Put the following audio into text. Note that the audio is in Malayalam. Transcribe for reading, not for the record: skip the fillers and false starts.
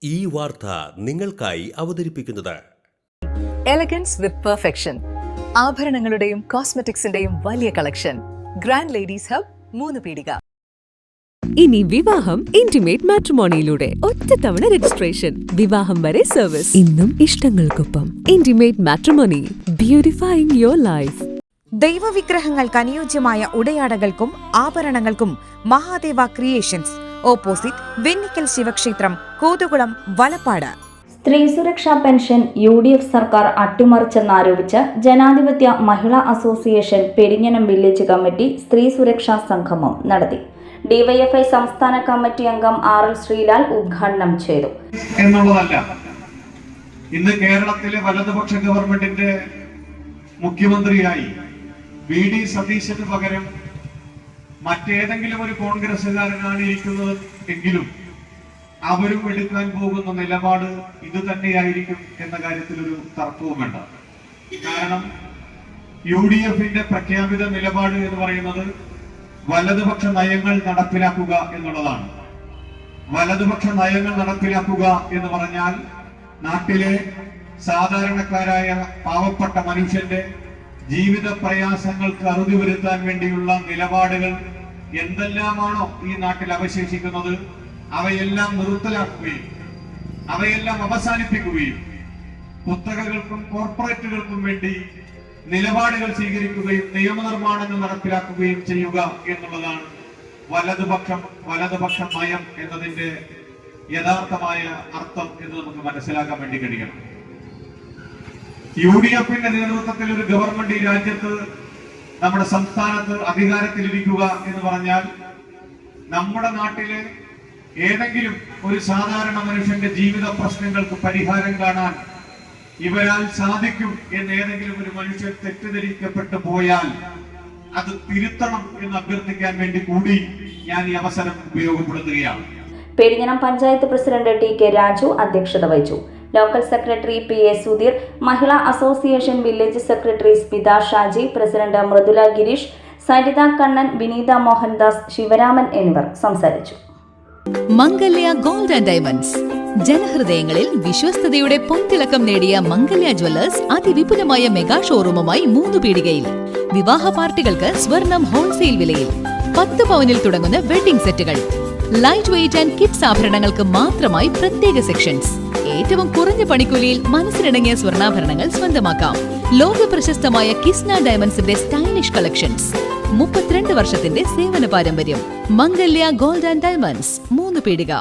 ഈ വാർത്ത നിങ്ങൾക്കായി അവതരിപ്പിക്കുന്നത് എലഗൻസ് വിത്ത് പെർഫെക്ഷൻ. ആഭരണങ്ങളുടെയും കോസ്മെറ്റിക്സിന്റെയും വലിയ കളക്ഷൻ. ഗ്രാൻഡ് ലേഡീസ് ഹബ്, 3 പീടിക. ഇനി വിവാഹം ഇന്റിമേറ്റ് മാട്രിമോണിയിലൂടെ ഒറ്റത്തവണ രജിസ്ട്രേഷൻ, വിവാഹം വരെ സർവീസ്. ഇന്നും ഇഷ്ടങ്ങൾക്കൊപ്പം ഇന്റിമേറ്റ് മാട്രിമോണി, ബ്യൂട്ടിഫൈയിങ് യുവർ ലൈഫ്. ദൈവവിഗ്രഹങ്ങൾക്ക് അനുയോജ്യമായ ഉടയാടകൾക്കും ആഭരണങ്ങൾക്കും മഹാദേവ ക്രിയേഷൻസ്, ഓപ്പോസിറ്റ് വെണ്ണിക്കൽ ശിവക്ഷേത്രം, കോതുകുളം, വലപ്പാട്. സ്ത്രീ സുരക്ഷാ പെൻഷൻ UDF സർക്കാർ അട്ടിമറിച്ചെന്നാരോപിച്ച് ജനാധിപത്യ മഹിളാ അസോസിയേഷൻ പെരിഞ്ഞനം വില്ലേജ് കമ്മിറ്റി സ്ത്രീ സുരക്ഷാ സംഗമം നടത്തി. DYFI സംസ്ഥാന കമ്മിറ്റി അംഗം RL ശ്രീലാൽ ഉദ്ഘാടനം ചെയ്തു. എന്നുള്ളതല്ല, ഇന്ന് കേരളത്തിലെ വലതുപക്ഷ ഗവൺമെന്റിന്റെ മുഖ്യമന്ത്രിയായി VD സതീശന് പകരം മറ്റേതെങ്കിലും ഒരു കോൺഗ്രസുകാരനാണ് ഇരിക്കുന്നത് എങ്കിലും അവരും എടുക്കാൻ പോകുന്ന നിലപാട് ഇത് തന്നെയായിരിക്കും എന്ന കാര്യത്തിൽ ഒരു തർക്കവും വേണ്ട. കാരണം UDFന്റെ പ്രഖ്യാപിത നിലപാട് എന്ന് പറയുന്നത് വലതുപക്ഷ നയങ്ങൾ നടപ്പിലാക്കുക എന്നുള്ളതാണ്. വലതുപക്ഷ നയങ്ങൾ നടപ്പിലാക്കുക എന്ന് പറഞ്ഞാൽ നാട്ടിലെ സാധാരണക്കാരായ പാവപ്പെട്ട മനുഷ്യന്റെ ജീവിത പ്രയാസങ്ങൾക്ക് അറുതി വരുത്താൻ വേണ്ടിയുള്ള നിലപാടുകൾ എന്തെല്ലാമാണോ ഈ നാട്ടിൽ അവശേഷിക്കുന്നത് അവയെല്ലാം നിർത്തലാക്കുകയും അവയെല്ലാം അവസാനിപ്പിക്കുകയും കുത്തകകൾക്കും കോർപ്പറേറ്റുകൾക്കും വേണ്ടി നിലപാടുകൾ സ്വീകരിക്കുകയും നിയമനിർമ്മാണങ്ങൾ നടപ്പിലാക്കുകയും ചെയ്യുക എന്നുള്ളതാണ് വലതുപക്ഷ നയം എന്നതിന്റെ യഥാർത്ഥമായ അർത്ഥം എന്ന് നമുക്ക് മനസ്സിലാക്കാൻ വേണ്ടി കഴിയണം. UDFന്റെ നേതൃത്വത്തിൽ ഒരു ഗവൺമെന്റ് ഈ രാജ്യത്ത്, നമ്മുടെ സംസ്ഥാനത്ത് അധികാരത്തിലിരിക്കുക എന്ന് പറഞ്ഞാൽ നമ്മുടെ നാട്ടിലെ ഏതെങ്കിലും ഒരു സാധാരണ മനുഷ്യന്റെ ജീവിത പ്രശ്നങ്ങൾക്ക് പരിഹാരം കാണാൻ ഇവരാൽ സാധിക്കും എന്ന് ഏതെങ്കിലും ഒരു മനുഷ്യൻ തെറ്റിദ്ധരിക്കപ്പെട്ടു പോയാൽ അത് തിരുത്തണം എന്ന് അഭ്യർത്ഥിക്കാൻ വേണ്ടി കൂടി ഞാൻ ഈ അവസരം ഉപയോഗപ്പെടുത്തുകയാണ്. പെരിഞ്ഞനം പഞ്ചായത്ത് പ്രസിഡന്റ് TK രാജു അധ്യക്ഷത വഹിച്ചു. Local secretary PA Sudheer, Mahila association village secretary Smitha Shaji, president Mridula Gireesh, Saritha Kannan, Vineetha Mohandas, Sivaraman എന്നിവർ സംസാരിച്ചു. മംഗല്യ ഗോൾഡ് ആൻഡ് ഡയമണ്ട്സ്, ജനഹൃദയങ്ങളിൽ വിശ്വസ്തയുടെ പൊൻതിളക്കം നേടിയ മംഗല്യ ജ്വല്ലേഴ്സ് അതിവിപുലമായ മെഗാ ഷോറൂമുമായി 3 പീടികയിൽ. വിവാഹ പാർട്ടികൾക്ക് സ്വർണം ഹോൾസെയിൽ വിലയിൽ. 10 പവനിൽ തുടങ്ങുന്ന വെഡിംഗ് സെറ്റുകൾ, ലൈറ്റ് വെയ്റ്റ് ആൻഡ് കിഡ്സ് ആഭരണങ്ങൾക്ക് മാത്രമായി പ്രത്യേക സെക്ഷൻസ്. ഏറ്റവും കുറഞ്ഞ പണിക്കൂലിയിൽ മനസ്സിനിണങ്ങിയ സ്വർണ്ണാഭരണങ്ങൾ സ്വന്തമാക്കാം. ലോക പ്രശസ്തമായ കിസ്ന ഡയമണ്ട്സിന്റെ സ്റ്റൈലിഷ് കളക്ഷൻസ്. 32 വർഷത്തിന്റെ സേവന പാരമ്പര്യം. മംഗല്യ ഗോൾഡ് ആൻഡ് ഡയമണ്ട്സ്, 3 പീടിക.